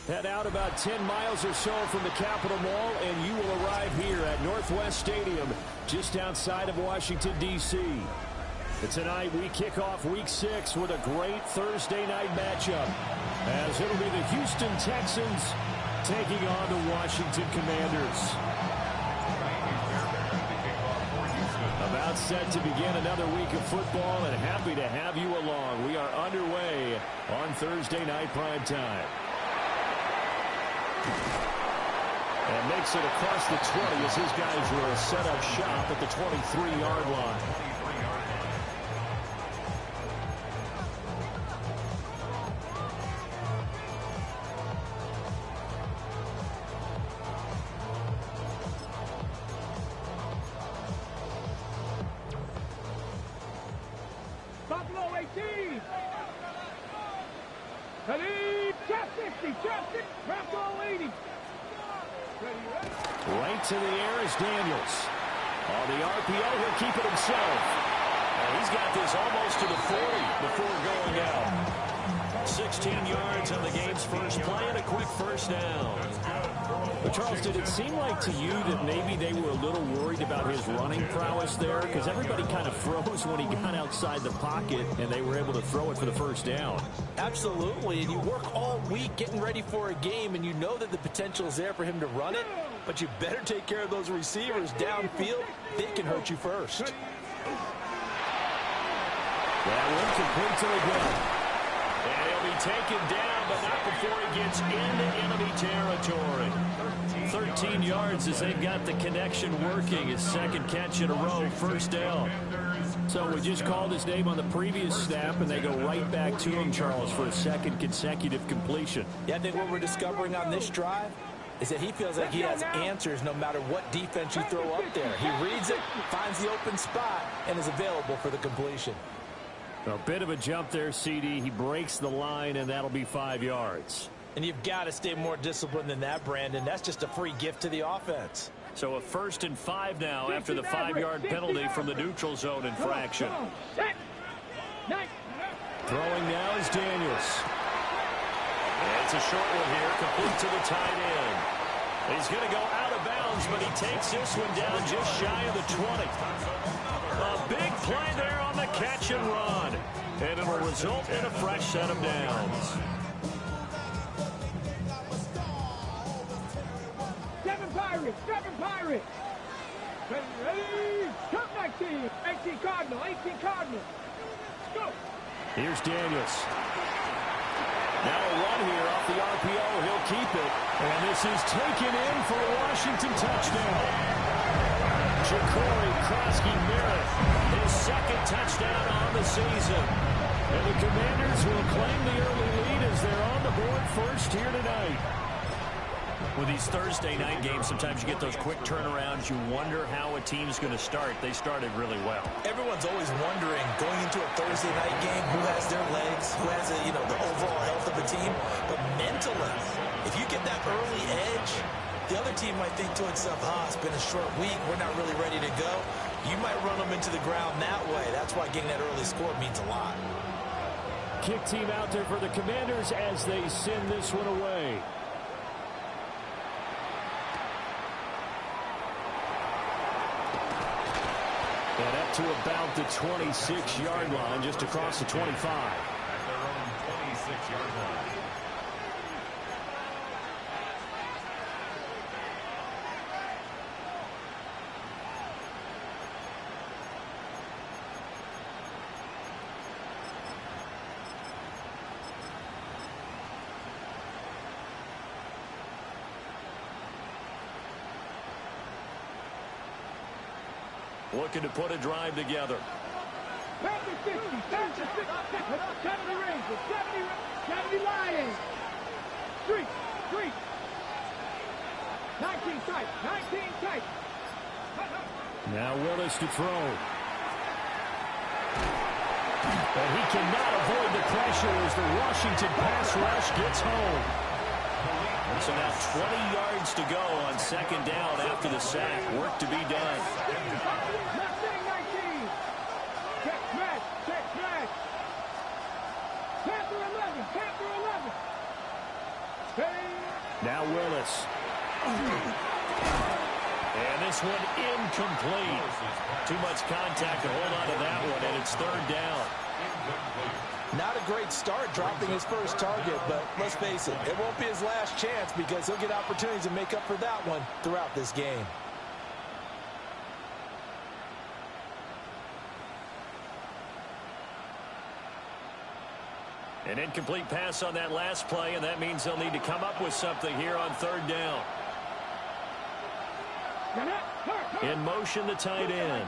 Head out about 10 miles or so from the Capitol Mall, and you will arrive here at Northwest Stadium, just outside of Washington, D.C. Tonight, we kick off Week 6 with a great Thursday night matchup, as it'll be the Houston Texans taking on the Washington Commanders. About set to begin another week of football, and happy to have you along. We are underway on Thursday night prime time. And makes it across the 20 as his guys will set up shop at the 23-yard line. Buffalo 18. Ready, trap 60, Bronco 80. Right to the air is Daniels. On the RPO, he'll keep it himself. And he's got this almost to the 40 before going out. 16 yards on the game's first play and a quick first down. But Charles, did it seem like to you that maybe they were a little worried about his running prowess there? Because everybody kind of froze when he got outside the pocket and they were able to throw it for the first down. Absolutely, and you work all week getting ready for a game, and you know that the potential is there for him to run it, but you better take care of those receivers downfield. They can hurt you first. That one complete to the ground. And he'll be taken down, but not before he gets into enemy territory. 13 yards as they've got the connection working. His second catch in a row, first down. So we just called his name on the previous snap, and they go right back to him, Charles, for a second consecutive completion. Yeah, I think what we're discovering on this drive is that he feels like he has answers no matter what defense you throw up there. He reads it, finds the open spot, and is available for the completion. A bit of a jump there, CD. He breaks the line, and that'll be 5 yards. And you've got to stay more disciplined than that, Brandon. That's just a free gift to the offense. So a 1st and 5 now after the 5-yard penalty from the neutral zone infraction. Throwing now is Daniels. And it's a short one here, complete to the tight end. He's going to go out of bounds, but he takes this one down just shy of the 20. A big play there on the catch and run. And it'll result in a fresh set of downs. 7 Pirates. Ready, come 19. 18 Cardinal. Go. Here's Daniels. Now a run here off the RPO. He'll keep it. And this is taken in for a Washington touchdown. Ja'Cory Krosky-Merritt, his second touchdown on the season. And the Commanders will claim the early lead as they're on the board first here tonight. With these Thursday night games, sometimes you get those quick turnarounds. You wonder how a team's going to start. They started really well. Everyone's always wondering, going into a Thursday night game, who has their legs, who has the overall health of the team. But mentally, if you get that early edge, the other team might think to itself, it's been a short week, we're not really ready to go. You might run them into the ground that way. That's why getting that early score means a lot. Kick team out there for the Commanders as they send this one away. And up to about the 26-yard line, just across the 25. At their own 26-yard line. Looking to put a drive together. Panther 60, 70 Rangers, 70 Lions. 3. 19 tight. Now Willis to throw. And he cannot avoid the pressure as the Washington pass rush gets home. So now 20 yards to go on second down after the sack. Work to be done. Check smash. Panther 11. Ready. Now Willis. And this one incomplete. Too much contact to hold on to that one, and it's third down. Not a great start dropping his first target, but let's face it, it won't be his last chance because he'll get opportunities to make up for that one throughout this game. An incomplete pass on that last play, and that means they'll need to come up with something here on third down. In motion, the tight end.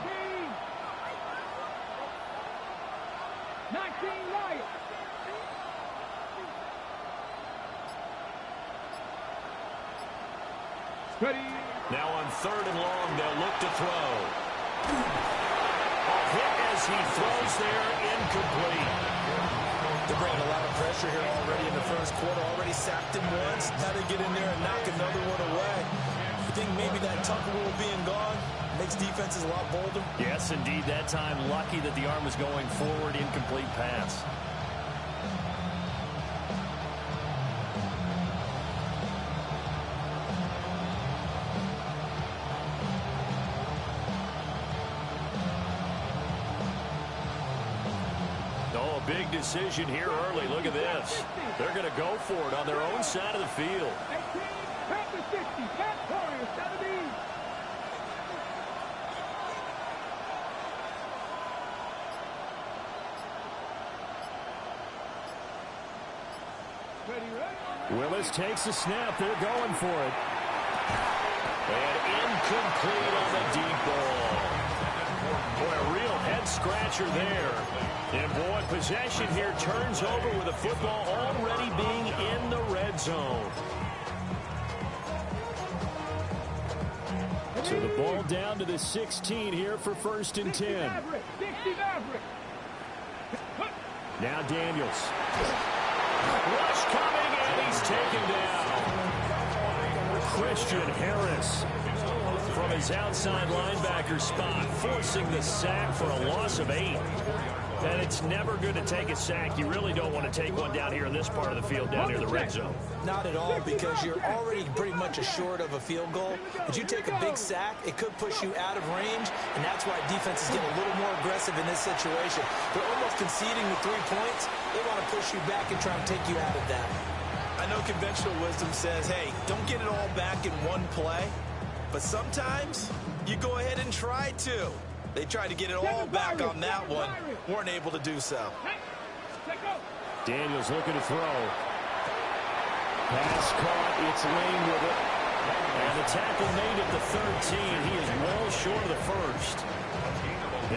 19 Lions. Ready. Now on third and long, they'll look to throw. A hit as he throws there, incomplete. They're bringing a lot of pressure here already in the first quarter. Already sacked him once. Now they get in there and knock another one away. I think maybe that Tucker rule being gone makes defenses a lot bolder. Yes, indeed. That time, lucky that the arm was going forward. Incomplete pass. Oh, a big decision here early. Look at this. They're going to go for it on their own side of the field. 18, Panther 60, Pat Warrior 17. Willis takes a snap. They're going for it. And incomplete on the deep ball. Boy, a real head-scratcher there. And, boy, possession here turns over with the football already being in the red zone. So the ball down to the 16 here for first and 10. Now Daniels. Rush coming, and he's taken down. Christian Harris from his outside linebacker spot, forcing the sack for a loss of 8. And it's never good to take a sack. You really don't want to take one down here in this part of the field, down near the red zone. Not at all, because you're already pretty much assured of a field goal. If you take a big sack, it could push you out of range, and that's why defenses get a little more aggressive in this situation. They're almost conceding the 3 points. They want to push you back and try and take you out of that. I know conventional wisdom says, hey, don't get it all back in one play, but sometimes you go ahead and try to. They tried to get it all back on that one. Weren't able to do so. Daniels looking to throw. Pass caught. It's Lane with it. And the tackle made at the 13. He is well short of the first.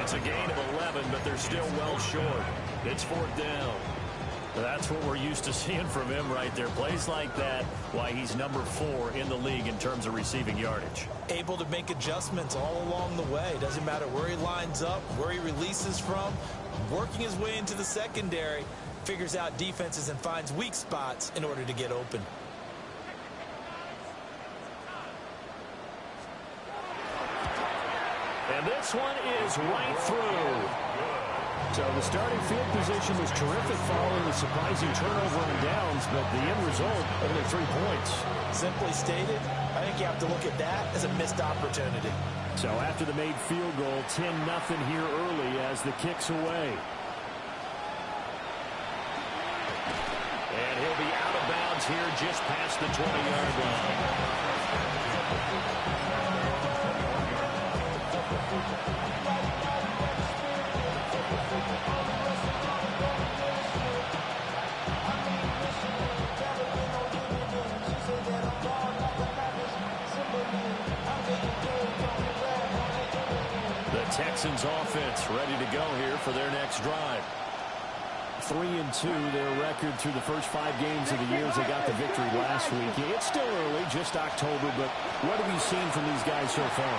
It's a gain of 11, but they're still well short. It's fourth down. That's what we're used to seeing from him right there. Plays like that, why he's number 4 in the league in terms of receiving yardage. Able to make adjustments all along the way. Doesn't matter where he lines up, where he releases from. Working his way into the secondary, figures out defenses and finds weak spots in order to get open. And this one is right through. So the starting field position was terrific following the surprising turnover on downs, but the end result, only 3 points. Simply stated, I think you have to look at that as a missed opportunity. So after the made field goal, 10-0 here early as the kick's away. And he'll be out of bounds here just past the 20-yard line. Texans offense ready to go here for their next drive. 3-2, their record through the first 5 games of the year as they got the victory last week. It's still early, just October, but what have you seen from these guys so far?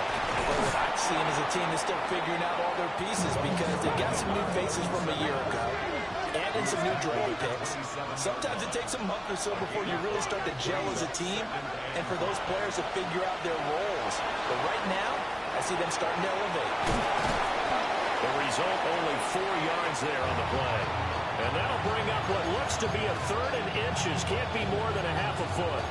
What I've seen is a team that's still figuring out all their pieces because they got some new faces from a year ago and in some new draft picks. Sometimes it takes a month or so before you really start to gel as a team and for those players to figure out their roles. But right now, I see them starting to elevate. The result, only 4 yards there on the play. And that'll bring up what looks to be a 3rd and inches. Can't be more than a half a foot.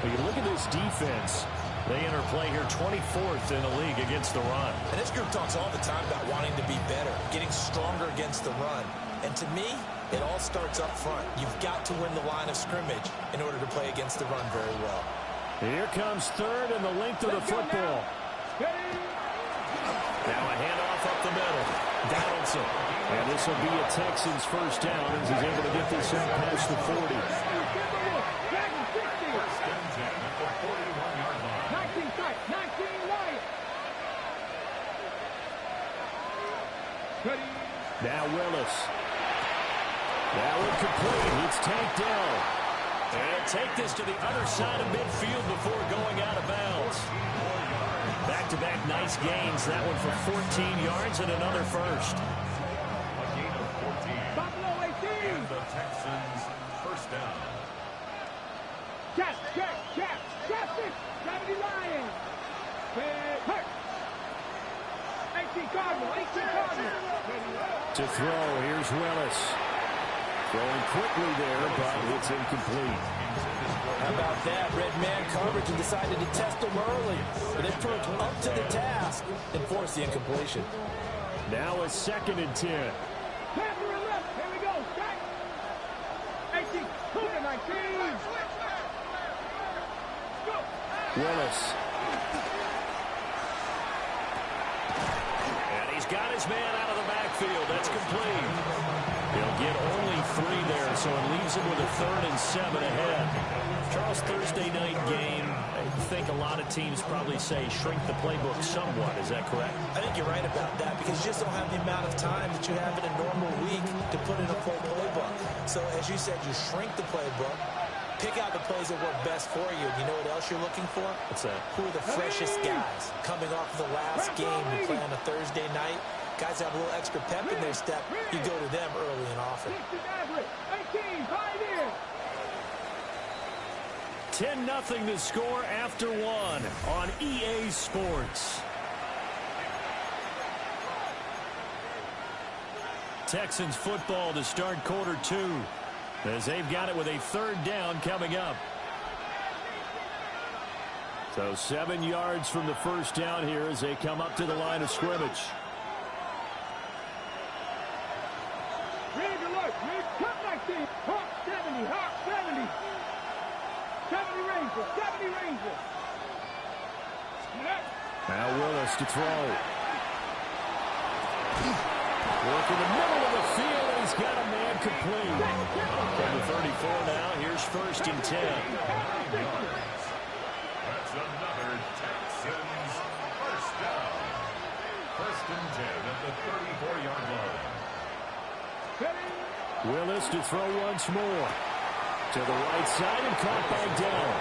But you look at this defense. They enter play here 24th in the league against the run. And this group talks all the time about wanting to be better, getting stronger against the run. And to me, it all starts up front. You've got to win the line of scrimmage in order to play against the run very well. Here comes third and the length of the football. Now a handoff up the middle. Donaldson. And this will be a Texans first down as he's able to get this in past the 40. Now Willis. Now incomplete. It's tanked down. And take this to the other side of midfield before going out of bounds. Back-to-back nice gains. That one for 14 yards and another first. A gain of 14. Buffalo 18. And the Texans first down. Check it. 70 Lions. Hurt. 18 Cardinal. To throw, here's Willis. Throwing quickly there, but it's incomplete. How about that? Red man coverage and decided to test them early. But they proved up to the task and forced the incompletion. Now a 2nd and 10. Here we go. Check. 18. 19. Go. Willis. And he's got his man out of the backfield. That's complete. He'll get only 3 there, so it leaves him with a 3rd and 7 ahead. Charles, Thursday night game, I think a lot of teams probably say shrink the playbook somewhat. Is that correct? I think you're right about that because you just don't have the amount of time that you have in a normal week to put in a full playbook. So as you said, you shrink the playbook, pick out the plays that work best for you. You know what else you're looking for? What's that? Who are the freshest guys coming off of the last game to play on a Thursday night? Guys have a little extra pep in their step. You go to them early and often. 18, 5 in. 10-0 to score after 1 on EA Sports. Texans football to start quarter 2 as they've got it with a 3rd down coming up. So 7 yards from the first down here as they come up to the line of scrimmage. Ready to look. Cut 19. Hawk 70. Hawk 70. 70 Rangers. 70 Rangers. Now Willis to throw. Work in the middle of the field, and he's got a man complete. From the 34 now, here's 1st and 10. That's another Texans first down. 1st and 10 at the 34-yard line. Willis to throw once more. To the right side and caught back down.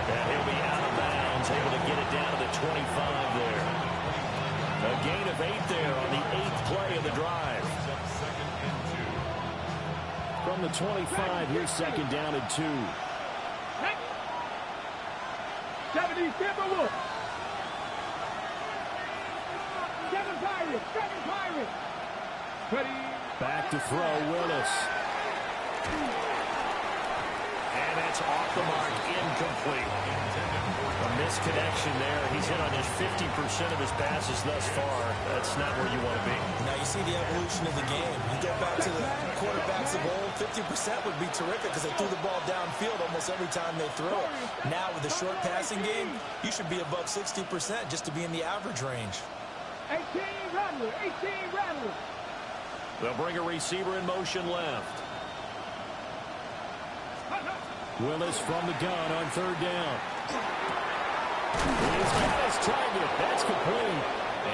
And he'll be out of bounds, able to get it down to the 25 there. A gain of 8 there on the 8th play of the drive. From the 25, here's 2nd down and 2. 70 Timberwolves. 7 Pirates. 7 Pirates. Ready. Back to throw, Willis. And that's off the mark, incomplete. A misconnection there. He's hit on just 50% of his passes thus far. That's not where you want to be. Now you see the evolution of the game. You go back to the quarterbacks of old, 50% would be terrific because they threw the ball downfield almost every time they throw it. Now with the short passing game, you should be above 60% just to be in the average range. 18 Rattler. 18 Rattler. They'll bring a receiver in motion left. Willis from the gun on 3rd down. He's got his target. That's complete.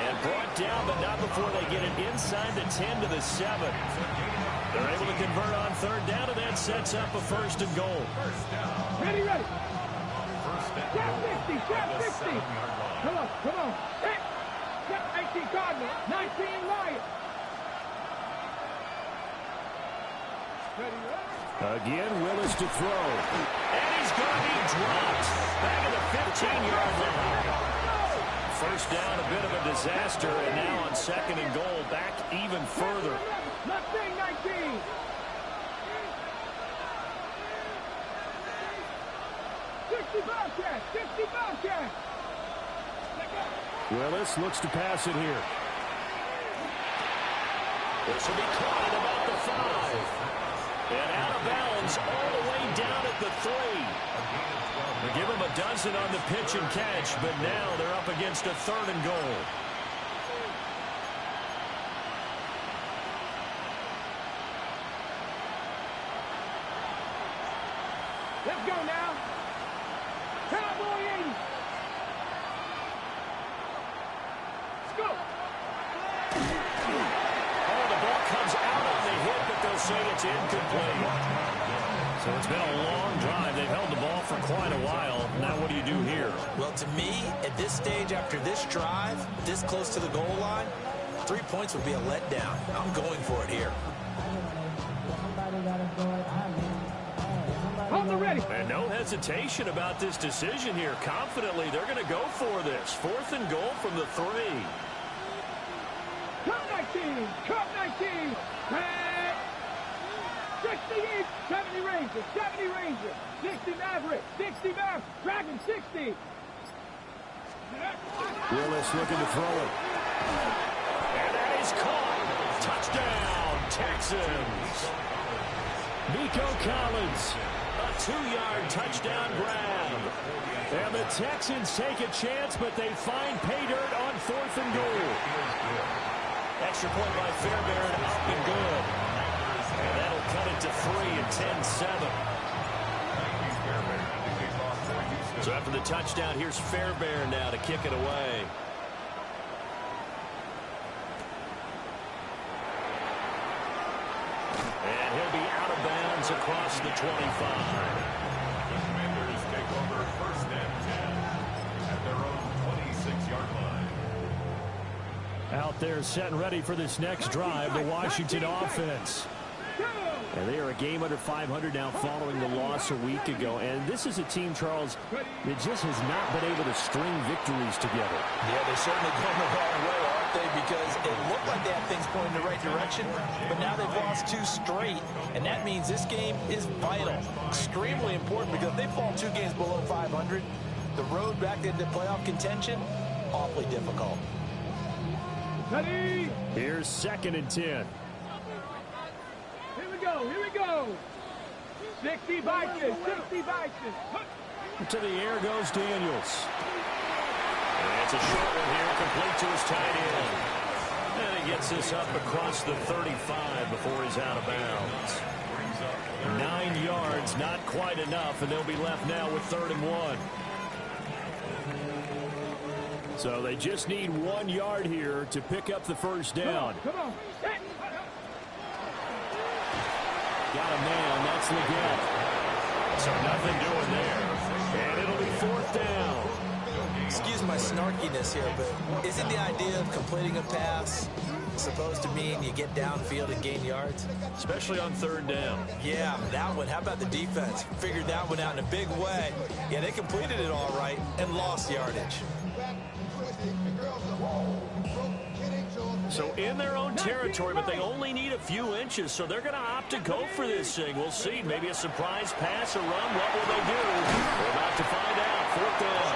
And brought down, but not before they get it inside the 10 to the 7. They're able to convert on 3rd down, and that sets up a 1st and goal. Ready. First and Trap goal 50. Trap at the 50. 7-yard line. Come on. 18 Cardinal. 19 Lions. Again, Willis to throw. And he's going to be dropped. Back at the 15-yard line. First down, a bit of a disaster, and now on 2nd and goal, back even further. Nothing 19. 60 Bobcats. 60 Bobcats. Willis looks to pass it here. This will be caught at about the 5. And out of bounds all the way down at the 3. They give him a dozen on the pitch and catch, but now they're up against a 3rd and goal. Let's go now. Cowboy 80. Let's go. Oh, the ball comes out on the hit, but they'll say it's incomplete. So it's been a long drive. They've held the ball for quite a while. Now what do you do here? Well, to me, at this stage after this drive, this close to the goal line, 3 points would be a letdown. I'm going for it here. On the ready. And no hesitation about this decision here. Confidently, they're going to go for this. 4th and goal from the 3. Cup 19. Cup 19. 68. 70 Rangers. 70 Rangers. 60 Maverick. 60 Maverick. Dragon 60. Willis looking to throw it. And that is caught. Touchdown, Texans. Nico Collins. A 2-yard touchdown grab. And the Texans take a chance, but they find pay dirt on 4th and goal. Extra point by Fairbairn, up and good. And that'll cut it to 3 and 10-7. So after the touchdown, here's Fairbairn now to kick it away. And he'll be out of bounds across the 25. The Commanders take over 1st and 10 at their own 26-yard line. Out there setting ready for this next drive, the Washington offense. And they are a game under 500 now following the loss a week ago. And this is a team, Charles, that just has not been able to string victories together. Yeah, they're certainly going the wrong way, aren't they? Because it looked like they had things pointing in the right direction, but now they've lost 2 straight. And that means this game is vital, extremely important, because if they fall 2 games below 500, the road back into playoff contention, awfully difficult. Ready. Here's 2nd and 10. Here we go. Here we go. 60 Vikings. 60 Vikings. To the air goes Daniels. And it's a short one here, complete to his tight end. And he gets this up across the 35 before he's out of bounds. 9 yards, not quite enough, and they'll be left now with 3rd and 1. So they just need 1 yard here to pick up the first down. Come on. Got a man, that's Leggett. So nothing doing there. And it'll be 4th down. Excuse my snarkiness here, but isn't the idea of completing a pass supposed to mean you get downfield and gain yards? Especially on 3rd down. Yeah, that one. How about the defense? Figured that one out in a big way. Yeah, they completed it all right and lost yardage. So in their own territory, but they only need a few inches, so they're going to opt to go for this thing. We'll see. Maybe a surprise pass or run. What will they do? We're about to find out. 4th down.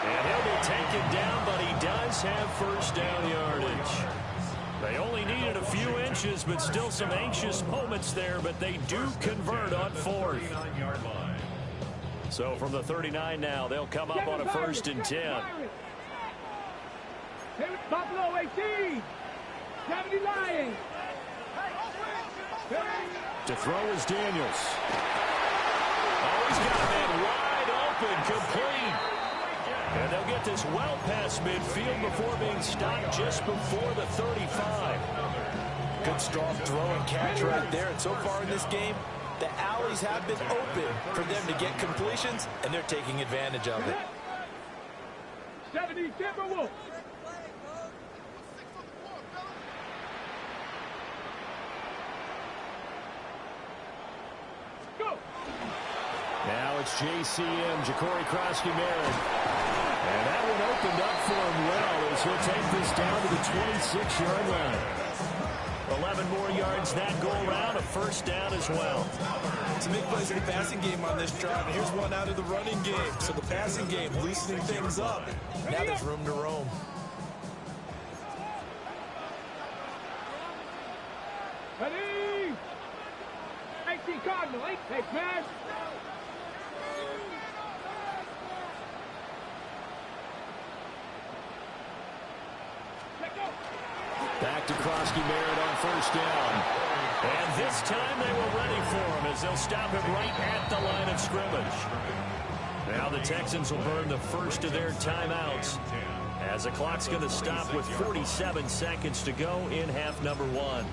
And he'll be taken down, but he does have first down yardage. They only needed a few inches, but still some anxious moments there, but they do convert on 4th. So from the 39 now, they'll come up on a 1st and 10. Buffalo 18. 70 Lions. To throw is Daniels. Oh, he's got that wide open, complete. And they'll get this well past midfield before being stopped just before the 35. Good strong throw and catch right there. And so far in this game, the alleys have been open for them to get completions, and they're taking advantage of it. 70 Timberwolves. Now it's JCM, Ja'Cory Krosky-Merritt. And that one opened up for him well as he'll take this down to the 26-yard line. 11 more yards that go around, a first down as well. Some big plays in the passing game on this drive, and here's one out of the running game. So the passing game loosening things up. Now there's room to roam. Ready? 18 Cardinal, 8 take pass. Back to Krosky Merritt on first down. And this time they were ready for him as they'll stop him right at the line of scrimmage. Now the Texans will burn the first of their timeouts as the clock's going to stop with 47 seconds to go in half number 1.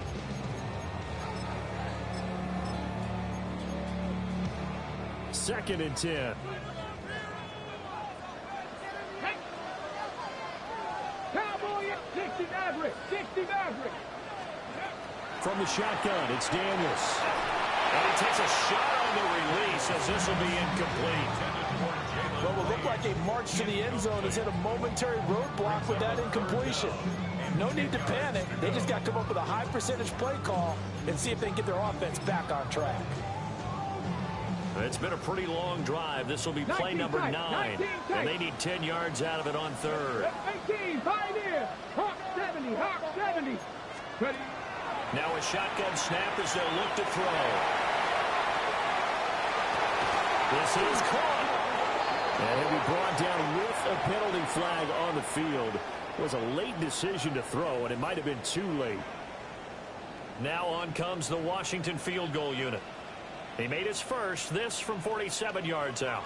Second and 10. Cowboy, 60 Maverick, 60 Maverick. From the shotgun, it's Daniels. And he takes a shot on the release as this will be incomplete. What will look like a march to the end zone has hit a momentary roadblock with that incompletion. No need to panic. They just got to come up with a high percentage play call and see if they can get their offense back on track. It's been a pretty long drive. This will be play number 9. And they need 10 yards out of it on third. 18, Pioneer. Hawk 70, Hawk 70. Ready? Now a shotgun snap as they'll look to throw. This is caught. And he'll be brought down with a penalty flag on the field. It was a late decision to throw, and it might have been too late. Now on comes the Washington field goal unit. He made his first, this from 47 yards out.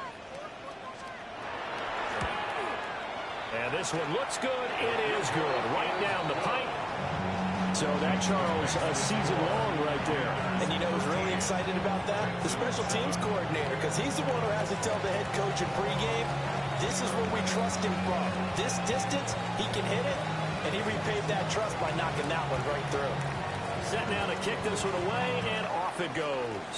And this one looks good. It is good. Right down the pipe. So that, Charles, a season long right there. And you know who's really excited about that? The special teams coordinator, because he's the one who has to tell the head coach in pregame, this is where we trust him from. This distance, he can hit it, and he repaid that trust by knocking that one right through. Set now to kick this one away, and off it goes.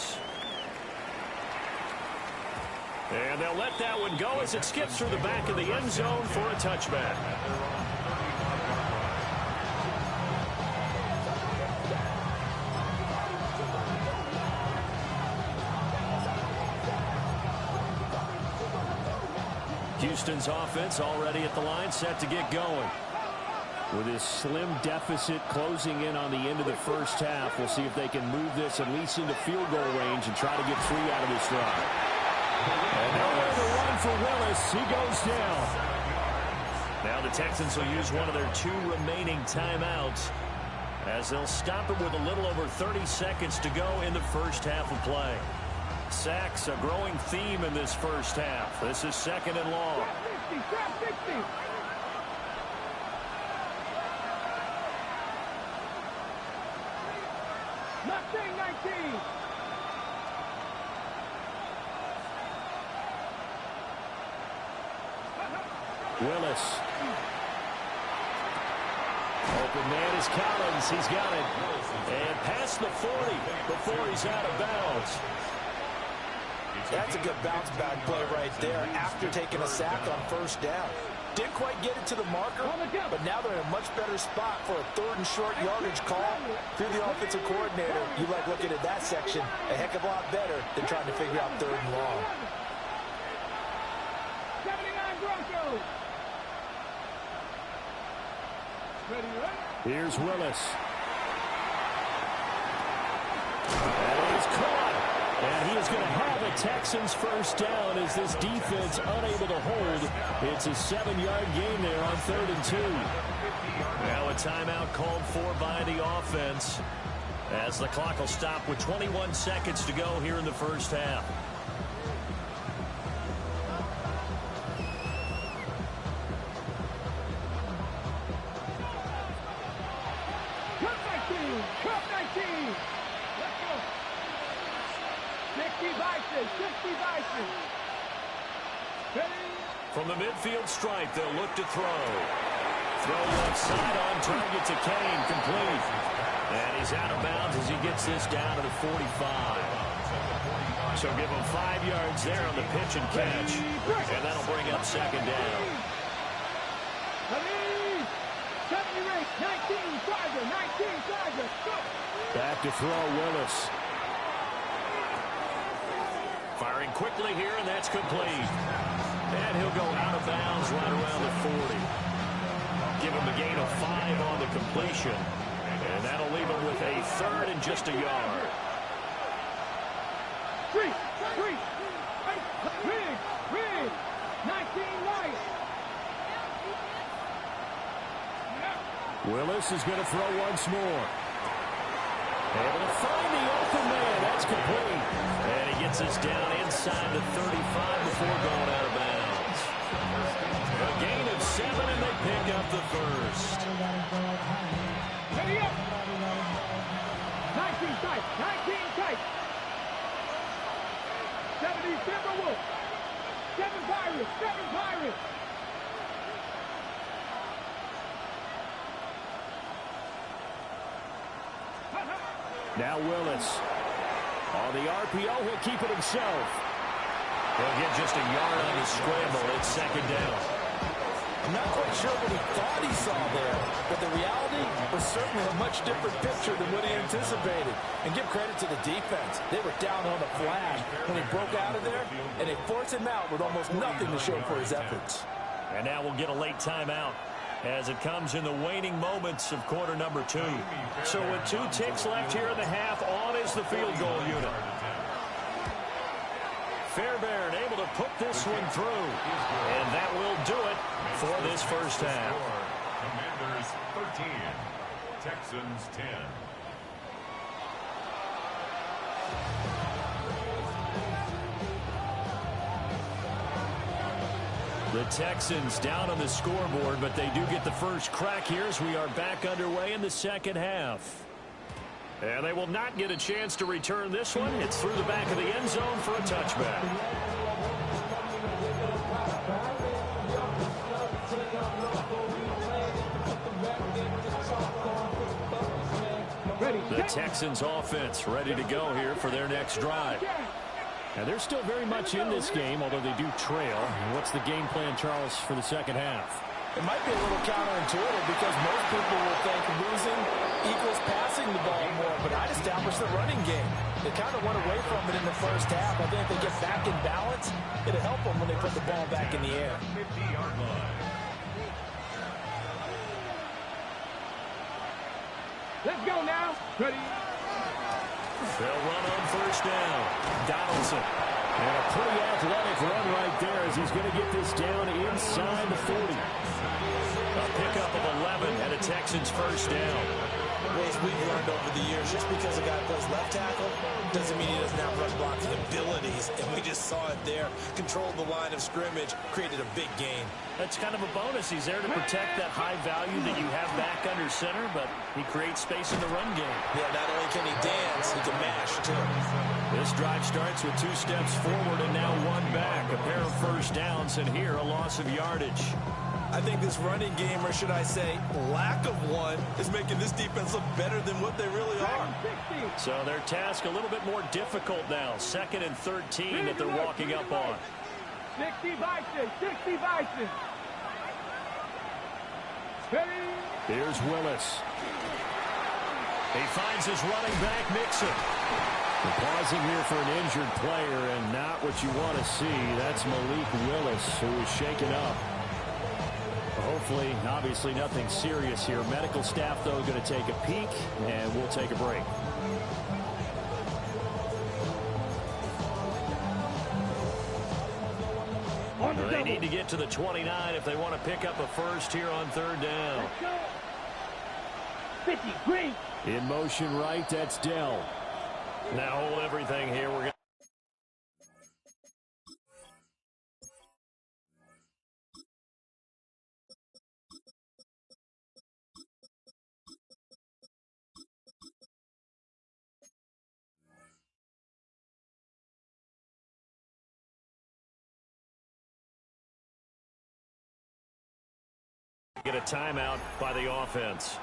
And they'll let that one go as it skips through the back of the end zone for a touchback. Houston's offense already at the line, set to get going. With his slim deficit closing in on the end of the first half, we'll see if they can move this at least into field goal range and try to get 3 out of this drive. And nowhere to run for Willis. He goes down. Now the Texans will use one of their 2 remaining timeouts as they'll stop it with a little over 30 seconds to go in the first half of play. Sacks, a growing theme in this first half. This is second and long. 60. Mustang 19. Willis. Open man is Collins. He's got it. And past the 40 before he's out of bounds. That's a good bounce back play right there after taking a sack on first down. Didn't quite get it to the marker, but now they're in a much better spot for a 3rd and short yardage call. Through the offensive coordinator, you like looking at that section a heck of a lot better than trying to figure out 3rd and long. 79 Broncos. Here's Willis. And he's caught. And he is going to have a Texans first down as this defense unable to hold. It's a 7-yard gain there on 3rd and 2. Now a timeout called for by the offense as the clock will stop with 21 seconds to go here in the first half. Cup 19. Let's go. 60 Bison. From the midfield stripe, they'll look to throw. Throw left side on target to Kane, complete. And he's out of bounds as he gets this down to the 45. So give him 5 yards there on the pitch and catch. And that'll bring up second down. 70 race, 19 Tiger, go. Back to throw Willis. Firing quickly here, and that's complete. And he'll go out of bounds right around the 40. Give him a gain of 5 on the completion. And that'll leave him with a third and just a yard. Rig, 19 right. Willis is going to throw once more. Able to find the open man. That's complete. And he gets us down inside the 35 before going out of bounds. A gain of 7, and they pick up the first. Ready up. 19 tight. 19 tight. 70 Timberwolves. 7 Pirates. 7 Pirates. Now Willis. On the RPO, he'll keep it himself. He'll get just a yard on his scramble. It's second down. I'm not quite sure what he thought he saw there, but the reality was certainly a much different picture than what he anticipated. And give credit to the defense. They were down on the flash when he broke out of there, and they forced him out with almost nothing to show for his efforts. And now we'll get a late timeout as it comes in the waning moments of quarter number 2. So with 2 ticks left here in the half, on is the field goal unit. Fairbairn able to put this one through. And that will do it for this first half. Commanders 13, Texans 10. The Texans down on the scoreboard, but they do get the first crack here as we are back underway in the second half. And they will not get a chance to return this one. It's through the back of the end zone for a touchback. The Texans offense ready to go here for their next drive. And they're still very much in this game, although they do trail. What's the game plan, Charles, for the second half? It might be a little counterintuitive because most people will think losing equals passing the ball more, but I'd establish the running game. They kind of went away from it in the first half. I think if they get back in balance, it'll help them when they put the ball back in the air. 50-yard line. Let's go now. Ready. They'll run on first down. Donaldson. And a pretty athletic run right there as he's going to get this down inside the 40. A pickup of 11 and a Texans first down. Well, as we've learned over the years, just because a guy plays left tackle doesn't mean he doesn't have run blocking abilities. And we just saw it there. Controlled the line of scrimmage, created a big gain. That's kind of a bonus. He's there to protect that high value that you have back under center, but he creates space in the run game. Yeah, not only can he dance, he can mash, too. This drive starts with 2 steps forward and now 1 back. A pair of first downs, and here a loss of yardage. I think this running game, or should I say lack of one, is making this defense look better than what they really are. So their task a little bit more difficult now. 2nd and 13 that they're walking up on. 60 Bison. 60 Bison. Ready. Here's Willis. He finds his running back, Mixon. We're pausing here for an injured player, and not what you want to see. That's Malik Willis, who is shaken up. Hopefully, obviously nothing serious here. Medical staff, though, going to take a peek, and we'll take a break. They need to get to the 29 if they want to pick up a first here on 3rd down. 50, green. In motion right, that's Dell. Now hold everything here. We're going to get a timeout by the offense.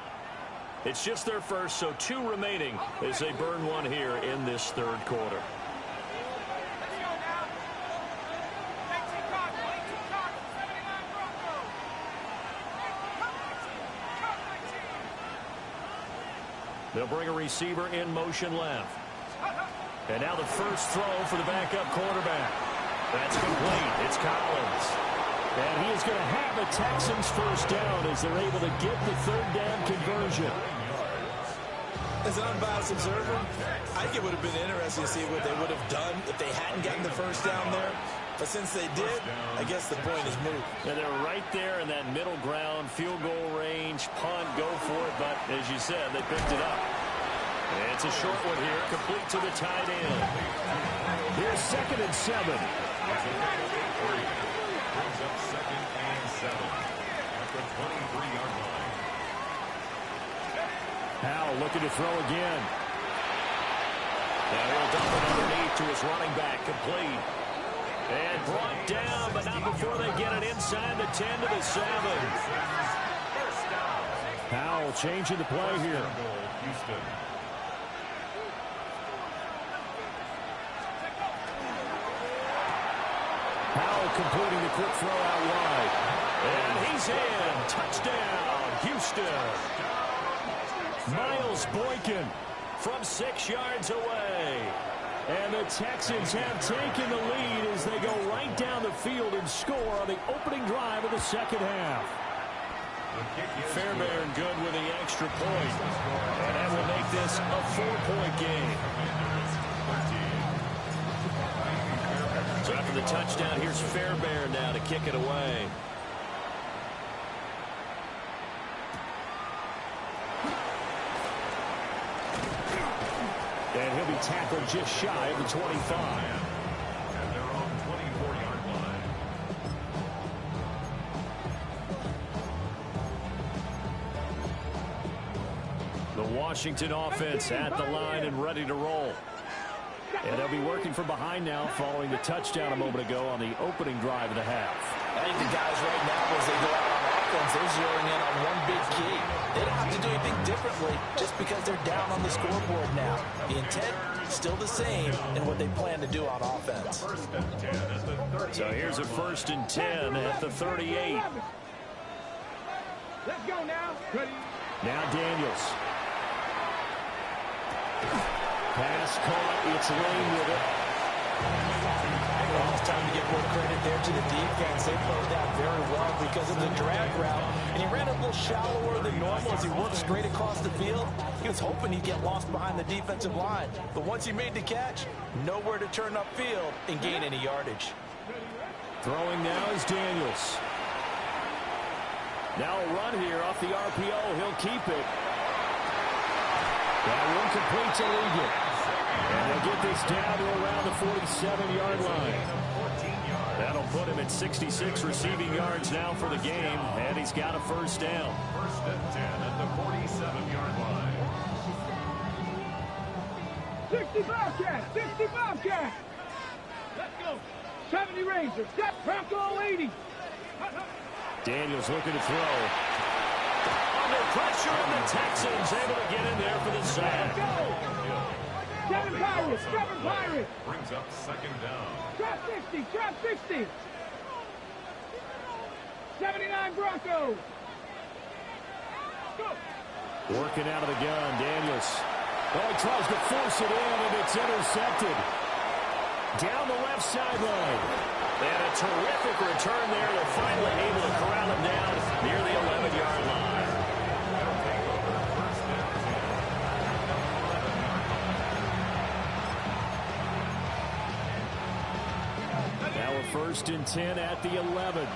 It's just their first, so 2 remaining as they burn one here in this 3rd quarter. They'll bring a receiver in motion left. And now the first throw for the backup quarterback. That's complete. It's Collins. And he is going to have the Texans first down as they're able to get the third down conversion. As an unbiased observer, I think it would have been interesting to see what they would have done if they hadn't gotten the first down there. But since they did, I guess the point is moved. And they're right there in that middle ground, field goal range, punt, go for it. But as you said, they picked it up. And it's a short one here, complete to the tight end. Here's 2nd and 7. Brings up 2nd and 7 at the 23-yard line. Powell looking to throw again. Now he'll dump it underneath to his running back, complete. And brought down, but not before they get it inside the 10 to the 7. Powell changing the play here. Houston. Powell completing the quick throw out wide. And he's in. Touchdown, Houston. Miles Boykin from 6 yards away. And the Texans have taken the lead as they go right down the field and score on the opening drive of the second half. Fairbairn good with the extra point. And that will make this a 4-point game. So after the touchdown, here's Fairbairn now to kick it away. And he'll be tackled just shy of the 25. And they're on 24-yard line. The Washington offense at the line and ready to roll. And they'll be working from behind now following the touchdown a moment ago on the opening drive of the half. I think the guys right now, as they go out on offense, they're zeroing in on one big key. They don't have to do anything differently just because they're down on the scoreboard now. The intent still the same in what they plan to do on offense. 1st and 10 at the 30. So here's a 1st and 10 at the 38. Let's go now. Now Daniels. Pass caught. It's Lane with it. Well, it's time to give more credit there to the defense. They played that very well because of the drag route. And he ran a little shallower than normal as he worked straight across the field. He was hoping he'd get lost behind the defensive line. But once he made the catch, nowhere to turn upfield and gain any yardage. Throwing now is Daniels. Now a run here off the RPO. He'll keep it. That one complete to Ligon. And they'll get this down to around the 47-yard line. That'll put him at 66 receiving yards now for the game, and he's got a first down. 1st and 10 at the 47-yard line. 65 cash, 65 cash. Let's go. 70 Rangers, step Bronco 80. Daniels looking to throw. Under pressure, and the Texans able to get in there for the sack. Seven Pirates, 7 Pirates. Brings up 2nd down. Trap 60, trap 60. 79 Broncos. Go. Working out of the gun, Daniels. Oh, he tries to force it in, and it's intercepted. Down the left sideline. And a terrific return there. They're finally able to corral him down near the 11-yard line. Now a 1st and 10 at the 11.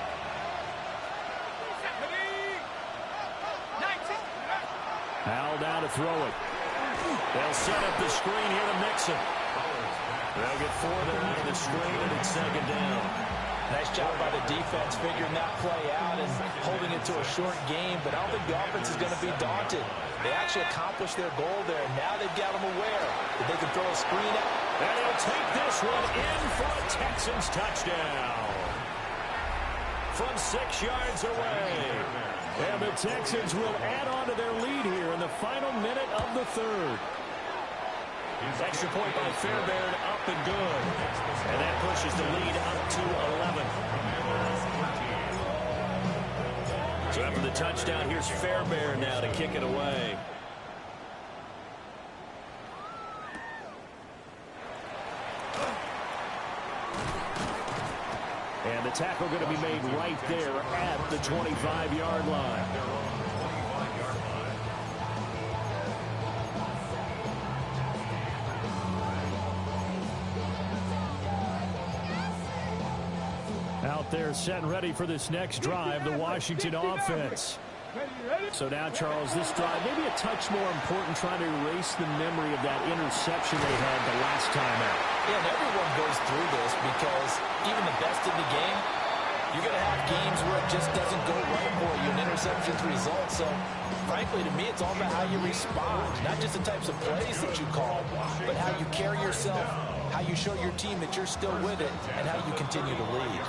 Powell down to throw it. They'll set up the screen here to Mixon. They'll get 4 there out of the screen, and it's 2nd down. Nice job by the defense figuring that play out and holding it to a short game, but I don't think the offense is going to be daunted. They actually accomplished their goal there. Now they've got them aware that they can throw a screen out. And he'll take this one in for a Texans touchdown. From 6 yards away. And the Texans will add on to their lead here in the final minute of the third. Extra point by Fairbairn, up and good. And that pushes the lead up to 11. So after the touchdown, here's Fairbairn now to kick it away. And the tackle going to be made right there at the 25-yard line. Out there set and ready for this next drive, the Washington offense. So now, Charles, this drive maybe a touch more important, trying to erase the memory of that interception they had the last time out. Yeah, and everyone goes through this because even the best in the game, you're going to have games where it just doesn't go right for you, and interceptions result. So, frankly, to me, it's all about how you respond, not just the types of plays that you call, but how you carry yourself, how you show your team that you're still with it, and how you continue to lead.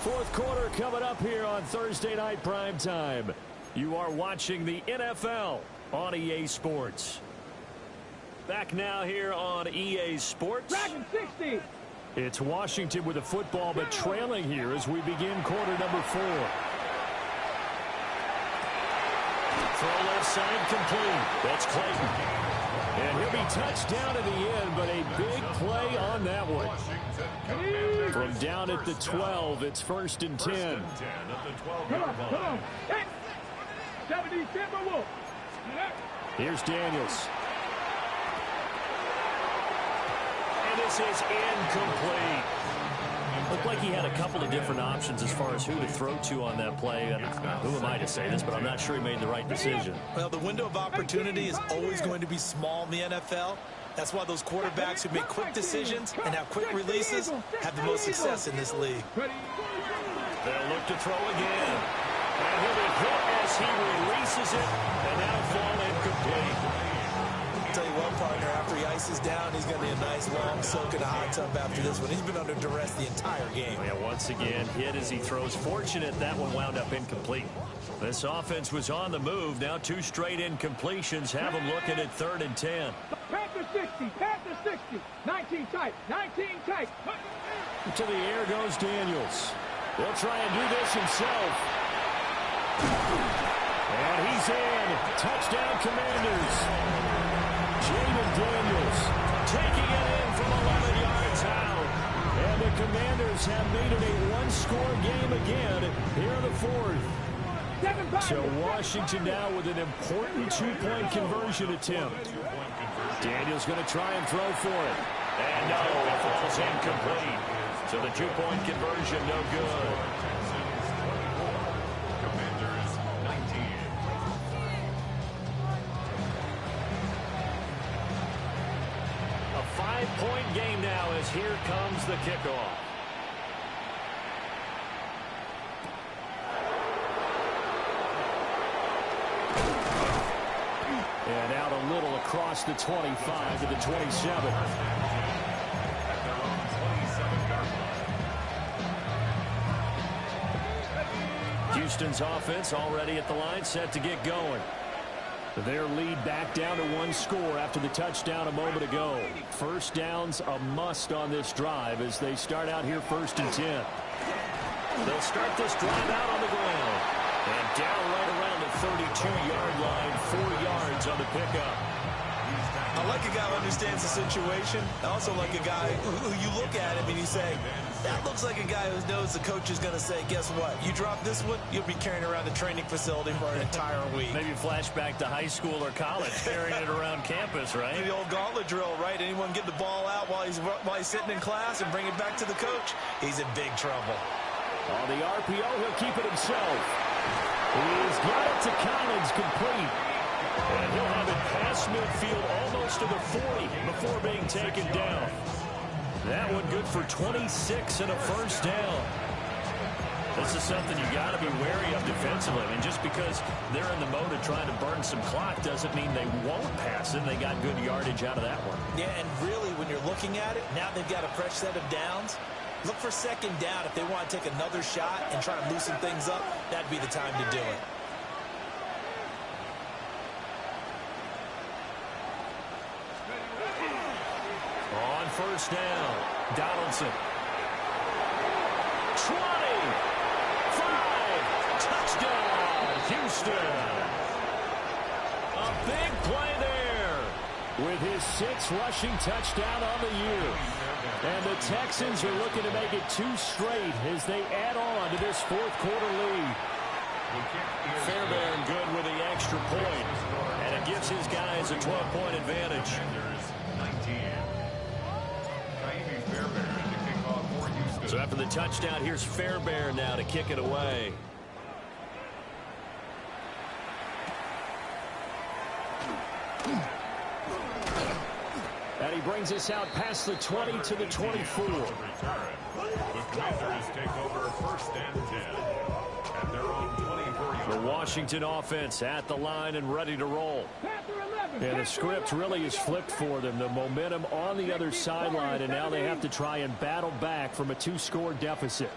Fourth quarter coming up here on Thursday Night Primetime. You are watching the NFL on EA Sports. Back now here on EA Sports. Dragon 60. It's Washington with the football, but trailing here as we begin quarter number 4. Throw left side complete. That's Clayton. And he'll be touched down at the end, but a big play on that one. From down at the 12, it's 1st and 10. Come on. Hey. 70 Timberwolves. Here's Daniels. And this is incomplete. Looked like he had a couple of different options as far as who to throw to on that play. And who am I to say this, but I'm not sure he made the right decision. Well, the window of opportunity is always going to be small in the NFL. That's why those quarterbacks who make quick decisions and have quick releases have the most success in this league. They'll look to throw again. And he'll be hit as he releases it, and that'll fall incomplete. I'll tell you what, partner, after he ices down, he's going to be a nice long soak in a hot tub after this one. He's been under duress the entire game. Yeah, once again, hit as he throws. Fortunate that one wound up incomplete. This offense was on the move. Now 2 straight incompletions have them looking at 3rd and 10. Panther 60. Panther 60. 19 tight. 19 tight. To the air goes Daniels. He'll try and do this himself. And he's in. Touchdown, Commanders. Jaden Daniels taking it in from 11 yards out. And the Commanders have made it a one-score game again here in the 4th. So Washington now with an important 2-point conversion attempt. Daniels going to try and throw for it. And no, it falls incomplete. So the 2-point conversion no good. Commanders 19. A 5-point game now as here comes the kickoff. And out a little across the 25 to the 27. Houston's offense already at the line, set to get going. Their lead back down to 1 score after the touchdown a moment ago. First down's a must on this drive as they start out here 1st and 10. They'll start this drive out on the ground. And down right around the 32-yard line, 4 yards on the pickup. I like a guy who understands the situation. I also like a guy who you look at him and you say, that looks like a guy who knows the coach is going to say, guess what? You drop this one, you'll be carrying around the training facility for an entire week. Maybe flashback to high school or college, carrying it around campus, right? The old gauntlet drill, right? Anyone get the ball out while he's sitting in class and bring it back to the coach? He's in big trouble. On the RPO, he'll keep it himself. He's got it to Collins, complete. And he'll have it past midfield almost to the 40 before being taken down. That one good for 26 and a first down. This is something you got to be wary of defensively. I mean, just because they're in the mode of trying to burn some clock doesn't mean they won't pass it. They got good yardage out of that one. Yeah, and really, when you're looking at it, now they've got a fresh set of downs. Look for 2nd down. If they want to take another shot and try and loosen things up, that'd be the time to do it. On first down, Donaldson. 20, 5, touchdown, Houston. A big play there with his 6th rushing touchdown on the year. And the Texans are looking to make it 2 straight as they add on to this fourth quarter lead. Fairbairn good with the extra point, and it gives his guys a 12-point advantage. So after the touchdown, here's Fairbairn now to kick it away. And he brings us out past the 20 to the 24. The Commanders take over 1st and 10 at their own 24-yard. The Washington offense at the line and ready to roll. And the script really is flipped for them. The momentum on the other sideline, and now they have to try and battle back from a 2-score deficit.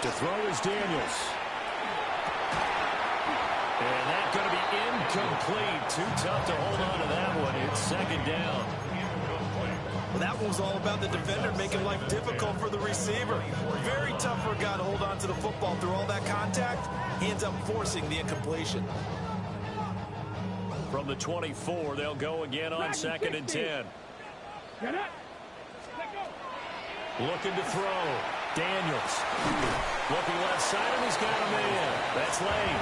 To throw is Daniels. And that's going to be incomplete. Too tough to hold on to that one. It's 2nd down. Well, that one was all about the defender making life difficult for the receiver. Very tough for a guy to hold on to the football through all that contact. He ends up forcing the incompletion. From the 24, they'll go again on 2nd and 10. Looking to throw. Daniels. Looking left side, and he's got a man. That's Lane.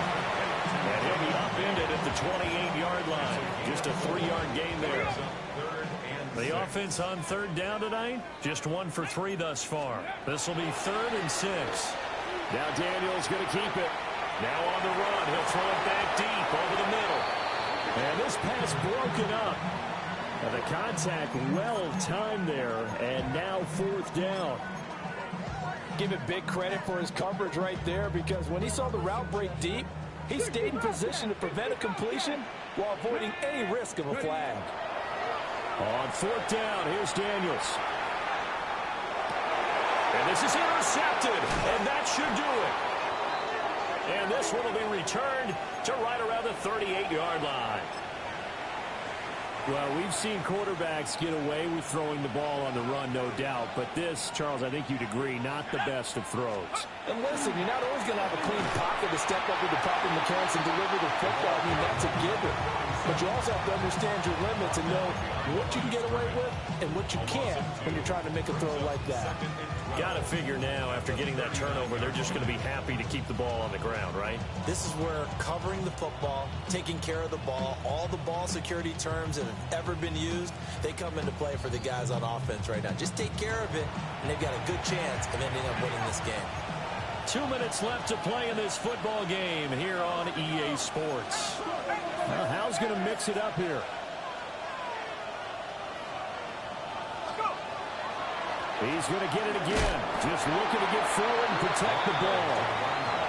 And he'll be upended at the 28-yard line. Just a 3-yard gain there. The offense on 3rd down tonight, just 1 for 3 thus far. This will be 3rd and 6. Now Daniels going to keep it. Now on the run. He'll throw it back deep over the middle. And this pass broken up. And the contact well timed there. And now 4th down. Give it big credit for his coverage right there, because when he saw the route break deep, he stayed in position to prevent a completion while avoiding any risk of a flag. On 4th down, here's Daniels. And this is intercepted, and that should do it. And this one will be returned to right around the 38-yard line. Well, we've seen quarterbacks get away with throwing the ball on the run, no doubt. But this, Charles, I think you'd agree, not the best of throws. And listen, you're not always going to have a clean pocket to step up with the proper mechanics and deliver the football. I mean, that's a given. But you also have to understand your limits and know what you can get away with and what you can't when you're trying to make a throw like that. Got to figure now, after getting that turnover, they're just going to be happy to keep the ball on the ground, right? This is where covering the football, taking care of the ball, all the ball security terms that have ever been used, they come into play for the guys on offense right now. Just take care of it, and they've got a good chance of ending up winning this game. 2 minutes left to play in this football game here on EA Sports. Well, Hal's going to mix it up here. He's going to get it again. Just looking to get forward and protect the ball.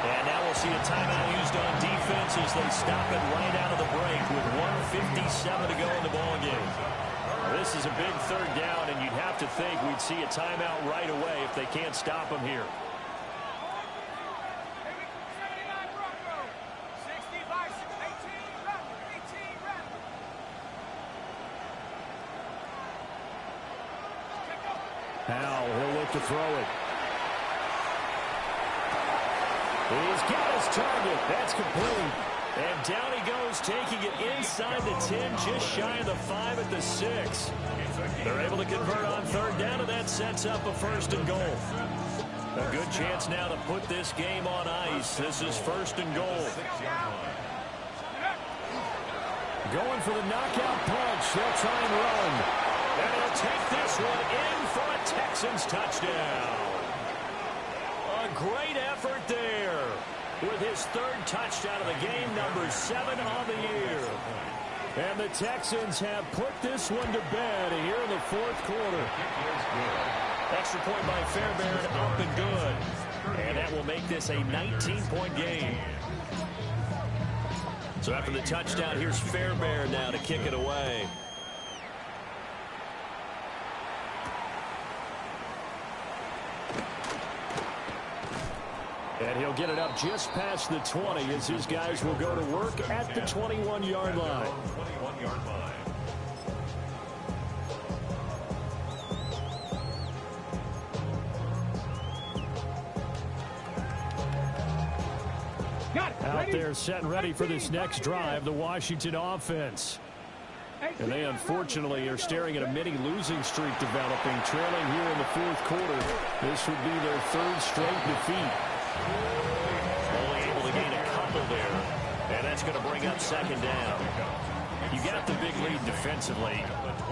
And now we'll see a timeout used on defense as they stop it right out of the break with 1:57 to go in the ball game. This is a big 3rd down, and you'd have to think we'd see a timeout right away if they can't stop him here. Hal, he'll look to throw it. He's got his target. That's complete. And down he goes, taking it inside the 10, just shy of the 5 at the 6. They're able to convert on 3rd down, and that sets up a 1st and goal. A good chance now to put this game on ice. This is 1st and goal. Going for the knockout punch. They'll try and run. And he'll take this one in for a Texans touchdown. A great effort there with his 3rd touchdown of the game, number 7 on the year. And the Texans have put this one to bed here in the 4th quarter. Extra point by Fairbairn, up and good. And that will make this a 19-point game. So after the touchdown, here's Fairbairn now to kick it away. And he'll get it up just past the 20 as his guys will go to work at the 21-yard line. 21-yard line. Out there set and ready for this next drive, the Washington offense. And they unfortunately are staring at a mini losing streak developing, trailing here in the fourth quarter. This would be their third straight defeat. Only able to gain a couple there, and that's going to bring up second down. You got the big lead defensively,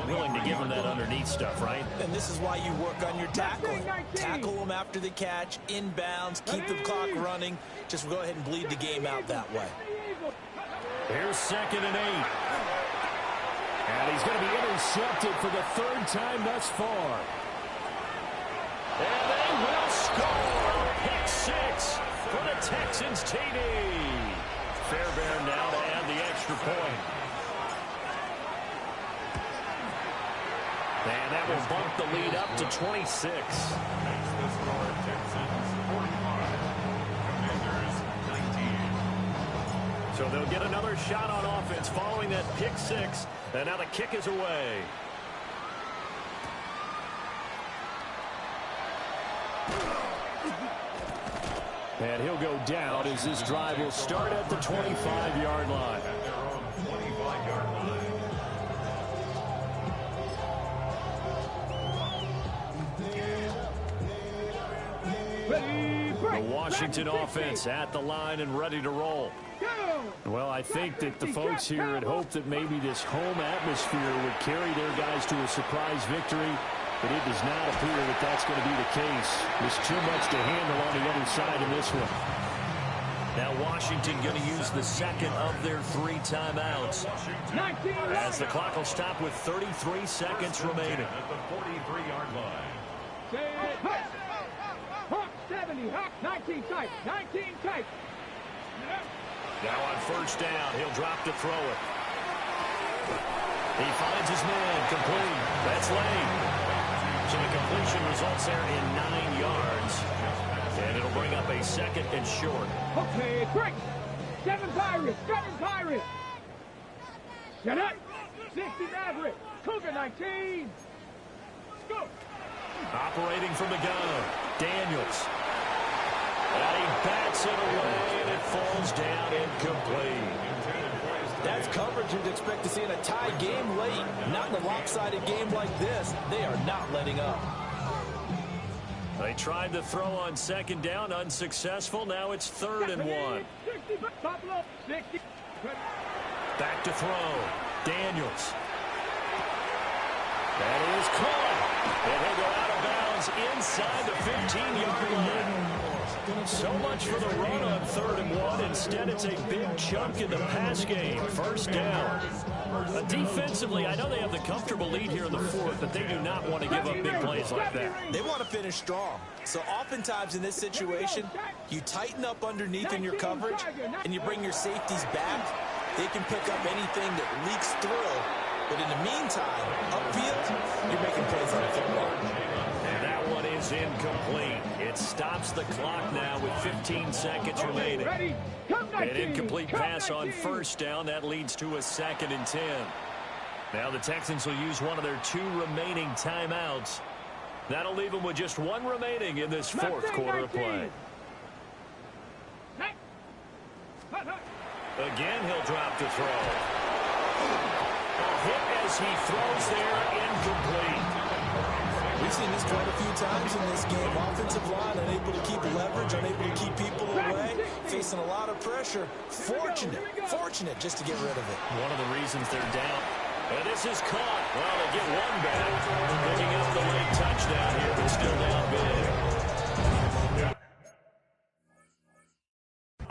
willing to give them that underneath stuff, right? And this is why you work on your tackling. Tackle them after the catch, inbounds, keep the clock running. Just go ahead and bleed the game out that way. Here's 2nd and 8. And he's going to be intercepted for the third time thus far. And they will score. Pick 6 for the Texans TD. Fairbairn now to add the extra point. And that will bump the lead up to 26. Makes the score Texans 45. Commanders 19. So they'll get another shot on offense following that pick 6. And now the kick is away. And he'll go down as this drive will start at the 25-yard line. At their own 25-yard line. The Washington offense at the line and ready to roll. Well, I think that the folks here had hoped that maybe this home atmosphere would carry their guys to a surprise victory, but it does not appear that that's going to be the case. There's too much to handle on the other side in this one. Now Washington going to use the second of their 3 timeouts. As the clock will stop with 33 seconds remaining. At the 43-yard line. 70, 19 tight, 19 tight. Now on first down, he'll drop to throw it. He finds his man, complete. That's late. So the completion results there in 9 yards. And it'll bring up a 2nd and short. Okay, break. 7 Pirates, 7 Pirates. Get it. 60 Maverick, Cougar 19. Let's go. Operating from the gun, Daniels. And he bats it away, and it falls down incomplete. That's coverage you'd expect to see in a tie game late. Not in a lopsided game like this. They are not letting up. They tried to throw on 2nd down, unsuccessful. Now it's 3rd and 1. 60, Buffalo, 60. Back to throw, Daniels. That is caught. And he'll go out of bounds inside the 15-yard line. So much for the run on 3rd and 1. Instead, it's a big chunk in the pass game. First down. Defensively, I know they have the comfortable lead here in the 4th, but they do not want to give up big plays like that. They want to finish strong. So oftentimes in this situation, you tighten up underneath in your coverage, and you bring your safeties back. They can pick up anything that leaks through. But in the meantime, upfield, you're making plays on the football. And that one is incomplete. It stops the clock now with 15 seconds remaining. An incomplete pass on first down. That leads to a 2nd and 10. Now the Texans will use one of their 2 remaining timeouts. That'll leave them with just 1 remaining in this 4th quarter of play. Again, he'll drop to throw. Hit as he throws there, incomplete. We've seen this quite a few times in this game. Offensive line unable to keep leverage, unable to keep people away, facing a lot of pressure. Fortunate just to get rid of it. One of the reasons they're down. And this is caught. Well, they get one back. Picking up the late touchdown here, but still down big.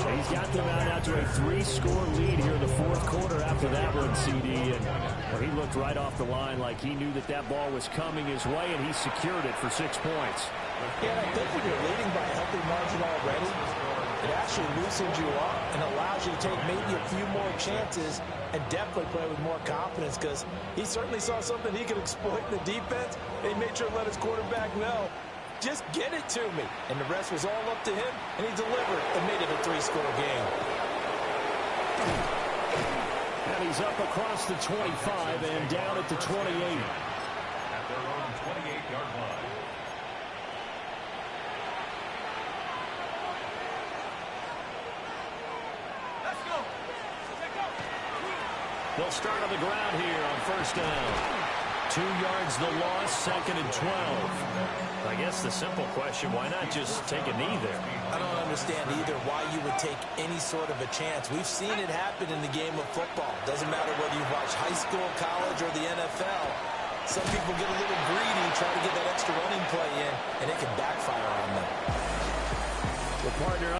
He's got them out to a 3-score lead here in the 4th quarter after that one, CD. And well, he looked right off the line like he knew that that ball was coming his way, and he secured it for 6 points. Yeah, I think when you're leading by a healthy margin already, it actually loosens you up and allows you to take maybe a few more chances and definitely play with more confidence, because he certainly saw something he could exploit in the defense, and he made sure to let his quarterback know, just get it to me. And the rest was all up to him, and he delivered and made it a 3-score game. And he's up across the 25 and down at the 28. At their own 28-yard line. They'll start on the ground here on first down. 2 yards the loss, 2nd and 12. I guess the simple question, why not just take a knee there? I don't understand either why you would take any sort of a chance. We've seen it happen in the game of football. Doesn't matter whether you watch high school, college, or the NFL. Some people get a little greedy, try to get that extra running play in, and it can backfire on them. The partner